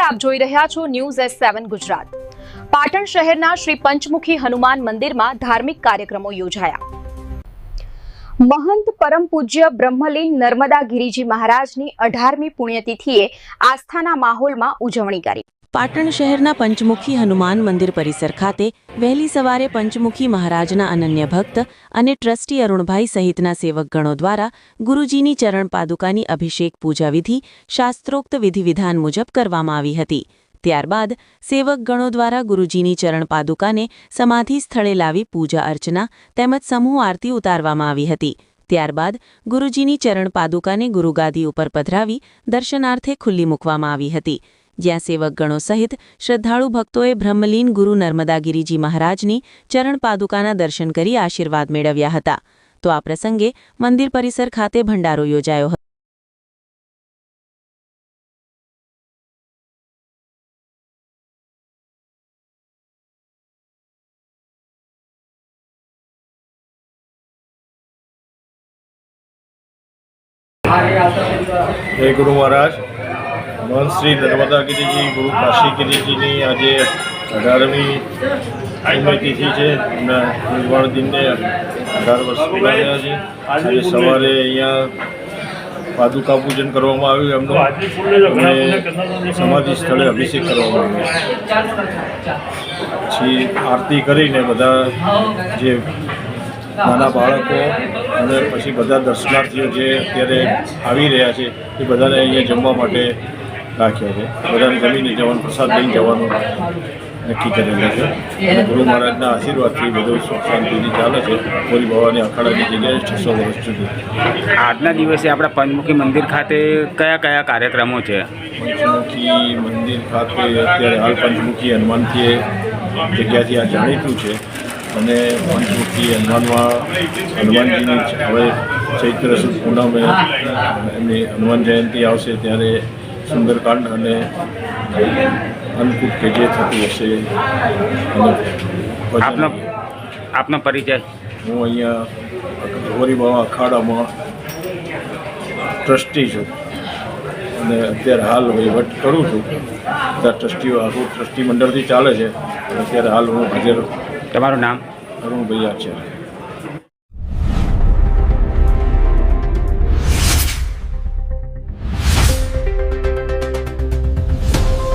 આપ જોઈ રહ્યા છો ન્યૂઝ S7 ગુજરાત। પાટણ શહેરના શ્રી પંચમુખી હનુમાન મંદિરમાં ધાર્મિક કાર્યક્રમો યોજાયા। મહંત પરમ પૂજ્ય બ્રહ્મલીન નર્મદા ગિરિજી મહારાજની 18મી પુણ્યતિથિએ આસ્થાના માહોલમાં ઉજવણી કરી। પાટણ શહેરના પંચમુખી હનુમાન મંદિર પરિસર ખાતે વહેલી સવારે પંચમુખી મહારાજના અનન્ય ભક્ત અને ટ્રસ્ટી અરુણભાઈ સહિતના સેવકગણો દ્વારા ગુરુજીની ચરણ પાદુકાની અભિષેક પૂજા વિધિ શાસ્ત્રોક્ત વિધિવિધાન મુજબ કરવામાં આવી હતી। ત્યારબાદ સેવકગણો દ્વારા ગુરુજીની ચરણ પાદુકાને સમાધિ સ્થળે લાવી પૂજા અર્ચના તેમજ સમૂહ આરતી ઉતારવામાં આવી હતી। ત્યારબાદ ગુરુજીની ચરણ પાદુકાને ગુરુગાદી ઉપર પધરાવી દર્શનાર્થે ખુલ્લી મૂકવામાં આવી હતી, જ્યાં સેવકગણો સહિત શ્રદ્ધાળુ ભક્તોએ બ્રહ્મલીન ગુરુ નર્મદા ગિરિજી મહારાજની ચરણ પાદુકાના દર્શન કરી આશીર્વાદ મેળવ્યા હતા। તો આ પ્રસંગે મંદિર પરિસર ખાતે ભંડારો યોજાયો હતો। जय गुरु महाराज। महंत श्री नर्मदा गिरिजी गुरु काशी गिरिजी की आज 18મી પુણ્યતિથિ છે। એમના નિર્વાણ દિનને 18 વર્ષ પૂરા થયા છે। આજે સવારે અહીંયા પાદુકા પૂજન કરવામાં આવ્યું એમનું અને સમાધિ સ્થળે અભિષેક કરવામાં આવ્યો। પછી આરતી કરીને બધા જે નાના બાળકો અને પછી બધા દર્શનાર્થીઓ જે અત્યારે આવી રહ્યા છે એ બધાને અહીંયા જમવા માટે રાખ્યા છે। બધાને જમીને જવાનું, પ્રસાદ લઈને જવાનું નક્કી કરેલું છે અને ગુરુ મહારાજના આશીર્વાદથી બધું સુખ શાંતિથી ચાલે છે। પૂરી ભવાની અખાડાની જગ્યાએ 600 વર્ષ સુધી। આજના દિવસે આપણા પંચમુખી મંદિર ખાતે કયા કયા કાર્યક્રમો છે? પંચમુખી મંદિર ખાતે અત્યારે હાલ પંચમુખી હનુમાનથી જગ્યાથી આ જાણીતું છે અને પંચમુખી હનુમાનજીની હવે ચૈત્ર સુદ પૂનમે એમની હનુમાન જયંતિ આવશે ત્યારે સુંદરકાંડ અને અન્નકૂટ કે જે થતું હશે અને આપનો પરિચય? હું અહીંયા ગોરી બાવા અખાડામાં ટ્રસ્ટી છું અને અત્યારે હાલ વહીવટ કરું છું। બધા ટ્રસ્ટીઓ આખું ટ્રસ્ટી મંડળથી ચાલે છે। અત્યારે હાલ હું હાજર। તમારું નામ? અરુણભાઈ આચાર્ય।